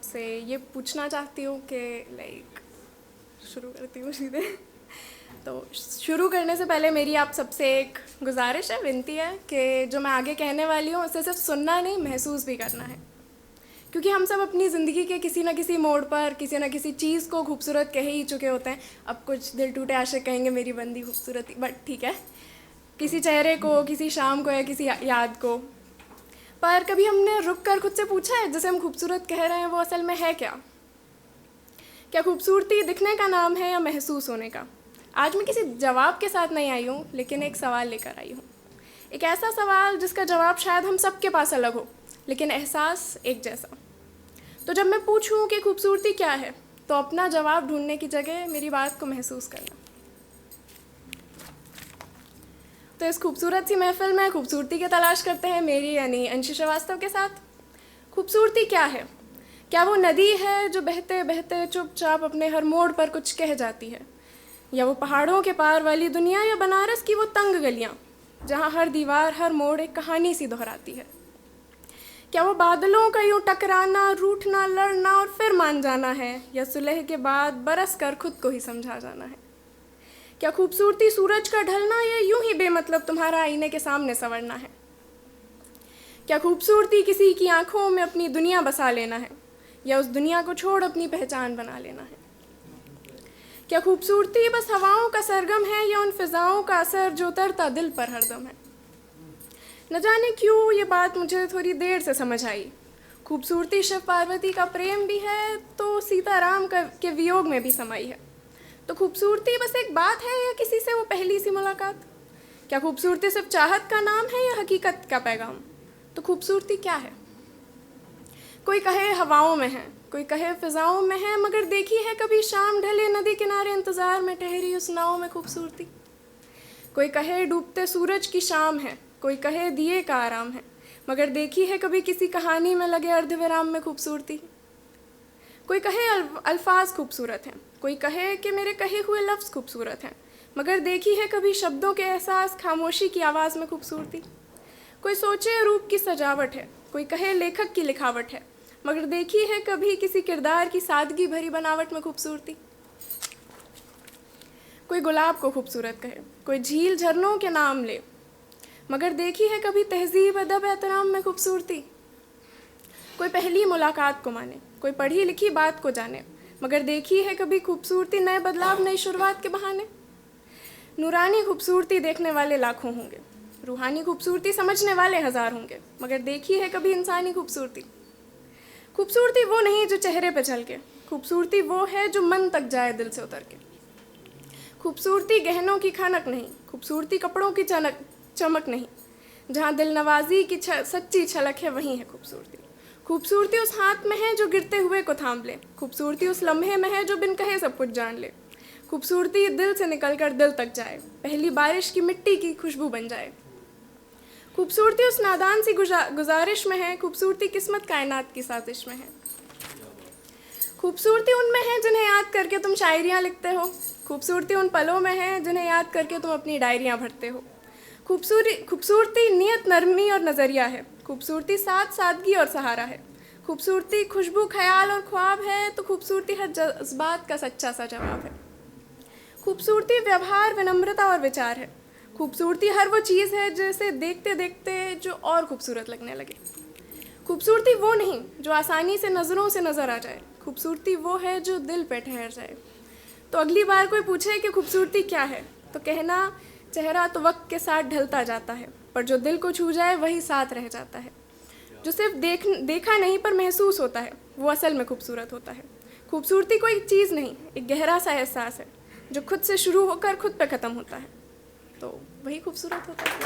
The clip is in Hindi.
आपसे ये पूछना चाहती हूँ कि लाइक शुरू करती हूँ सीधे। तो शुरू करने से पहले मेरी आप सबसे एक गुजारिश है, विनती है कि जो मैं आगे कहने वाली हूँ उसे सिर्फ सुनना नहीं, महसूस भी करना है। क्योंकि हम सब अपनी ज़िंदगी के किसी न किसी मोड़ पर किसी न किसी चीज़ को खूबसूरत कह ही चुके होते हैं। अब कुछ दिल टूटे आशिक कहेंगे मेरी बंदी खूबसूरती, बट ठीक है, किसी चेहरे को, किसी शाम को या किसी याद को। पर कभी हमने रुक कर खुद से पूछा है जिसे हम खूबसूरत कह रहे हैं वो असल में है क्या? क्या खूबसूरती दिखने का नाम है या महसूस होने का? आज मैं किसी जवाब के साथ नहीं आई हूँ, लेकिन एक सवाल लेकर आई हूँ। एक ऐसा सवाल जिसका जवाब शायद हम सबके पास अलग हो, लेकिन एहसास एक जैसा। तो जब मैं पूछूं कि खूबसूरती क्या है, तो अपना जवाब ढूंढने की जगह मेरी बात को महसूस करना। तो इस खूबसूरत सी महफिल में खूबसूरती की तलाश करते हैं मेरी यानी अंशी श्रीवास्तव के साथ। खूबसूरती क्या है? क्या वो नदी है जो बहते बहते चुपचाप अपने हर मोड़ पर कुछ कह जाती है, या वो पहाड़ों के पार वाली दुनिया, या बनारस की वो तंग गलियाँ जहाँ हर दीवार हर मोड़ एक कहानी सी दोहराती है? क्या वो बादलों का यूँ टकराना, रूठना, लड़ना और फिर मान जाना है, या सुलह के बाद बरस कर खुद को ही समझा जाना है? क्या खूबसूरती सूरज का ढलना, या यूं ही बेमतलब तुम्हारा आईने के सामने संवरना है? क्या खूबसूरती किसी की आंखों में अपनी दुनिया बसा लेना है, या उस दुनिया को छोड़ अपनी पहचान बना लेना है? क्या खूबसूरती बस हवाओं का सरगम है, या उन फिजाओं का असर जो उतरता दिल पर हरदम है? न जाने क्यों ये बात मुझे थोड़ी देर से समझ आई। खूबसूरती शिव पार्वती का प्रेम भी है, तो सीताराम के वियोग में भी समाई है। तो खूबसूरती बस एक बात है, या किसी से वो पहली सी मुलाकात? क्या खूबसूरती सिर्फ चाहत का नाम है, या हकीकत का पैगाम? तो खूबसूरती क्या है? कोई कहे हवाओं में है, कोई कहे फिजाओं में है, मगर देखी है कभी शाम ढले नदी किनारे इंतजार में ठहरी उस नाव में खूबसूरती? कोई कहे डूबते सूरज की शाम है, कोई कहे दिए का आराम है, मगर देखी है कभी किसी कहानी में लगे अर्धविराम में खूबसूरती? कोई कहे अल्फाज खूबसूरत हैं, कोई कहे कि मेरे कहे हुए लफ्ज़ खूबसूरत हैं, मगर देखी है कभी शब्दों के एहसास, खामोशी की आवाज़ में खूबसूरती? कोई सोचे रूप की सजावट है, कोई कहे लेखक की लिखावट है, मगर देखी है कभी किसी किरदार की सादगी भरी बनावट में खूबसूरती? कोई गुलाब को खूबसूरत कहे, कोई झील झरनों के नाम ले, मगर देखी है कभी तहजीब अदब एहतराम में खूबसूरती? कोई पहली मुलाकात को माने, कोई पढ़ी लिखी बात को जाने, मगर देखी है कभी खूबसूरती नए बदलाव, नई शुरुआत के बहाने? नूरानी खूबसूरती देखने वाले लाखों होंगे, रूहानी खूबसूरती समझने वाले हज़ार होंगे, मगर देखी है कभी इंसानी खूबसूरती? खूबसूरती वो नहीं जो चेहरे पे झलके, खूबसूरती वो है जो मन तक जाए दिल से उतर के। खूबसूरती गहनों की खनक नहीं, खूबसूरती कपड़ों की चमक नहीं, जहाँ दिल नवाजी की सच्ची छलक है वहीं है खूबसूरती। खूबसूरती उस हाथ में है जो गिरते हुए को थाम ले, खूबसूरती उस लम्हे में है जो बिन कहे सब कुछ जान ले। खूबसूरती दिल से निकलकर दिल तक जाए, पहली बारिश की मिट्टी की खुशबू बन जाए। खूबसूरती उस नादान सी गुजारिश में है, खूबसूरती किस्मत कायनात की साजिश में है। खूबसूरती उनमें है जिन्हें याद करके तुम शायरियाँ लिखते हो, खूबसूरती उन पलों में है जिन्हें याद करके तुम अपनी डायरियाँ भरते हो। खूबसूरती नियत, नरमी और नज़रिया है, खूबसूरती साथ सादगी और सहारा है। खूबसूरती खुशबू, ख्याल और ख्वाब है, तो खूबसूरती हर जज्बात का सच्चा सा जवाब है। खूबसूरती व्यवहार, विनम्रता और विचार है। खूबसूरती हर वो चीज़ है जिसे देखते देखते जो और खूबसूरत लगने लगे। खूबसूरती वो नहीं जो आसानी से नज़रों से नज़र आ जाए, खूबसूरती वो है जो दिल पे ठहर जाए। तो अगली बार कोई पूछे कि खूबसूरती क्या है, तो कहना चेहरा तो वक्त के साथ ढलता जाता है, पर जो दिल को छू जाए वही साथ रह जाता है। जो सिर्फ देखा नहीं पर महसूस होता है, वो असल में खूबसूरत होता है। खूबसूरती कोई चीज़ नहीं, एक गहरा सा एहसास है जो खुद से शुरू होकर खुद पे ख़त्म होता है, तो वही खूबसूरत होता है।